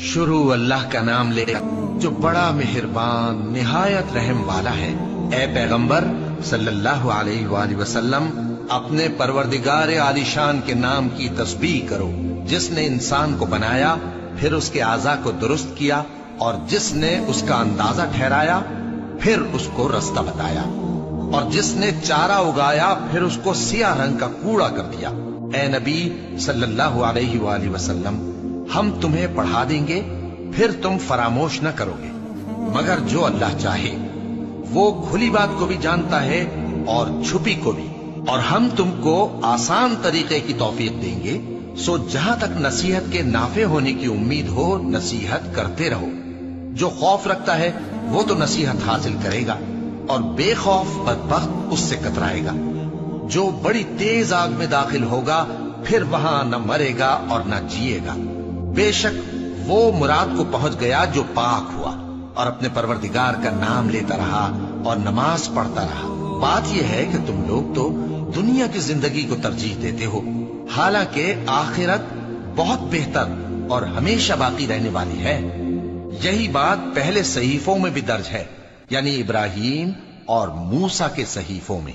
शुरू अल्लाह का नाम लेकर जो बड़ा मेहरबान निहायत रहम वाला है। ए पैगंबर सल्लल्लाहु अलैहि वसल्लम, अपने परवरदिगार आलिशान के नाम की तस्बीह करो, जिसने इंसान को बनाया, फिर उसके आज़ा को दुरुस्त किया, और जिसने उसका अंदाजा ठहराया, फिर उसको रास्ता बताया, और जिसने चारा उगाया, फिर उसको सियाह रंग का कूड़ा कर दिया। ए नबी सल्लल्लाहु अलैहि वसल्लम, हम तुम्हें पढ़ा देंगे, फिर तुम फरामोश न करोगे, मगर जो अल्लाह चाहे। वो खुली बात को भी जानता है और छुपी को भी, और हम तुमको आसान तरीके की तौफीक देंगे। सो जहां तक नसीहत के नाफे होने की उम्मीद हो, नसीहत करते रहो। जो खौफ रखता है वो तो नसीहत हासिल करेगा, और बेखौफ बदबख्त उससे कतराएगा। जो बड़ी तेज आग में दाखिल होगा, फिर वहां न मरेगा और न जिएगा। बेशक वो मुराद को पहुंच गया जो पाक हुआ, और अपने परवरदिगार का नाम लेता रहा और नमाज पढ़ता रहा। बात यह है कि तुम लोग तो दुनिया की जिंदगी को तरजीह देते हो, हालांकि आखिरत बहुत बेहतर और हमेशा बाकी रहने वाली है। यही बात पहले सहीफों में भी दर्ज है, यानी इब्राहीम और मूसा के सहीफों में।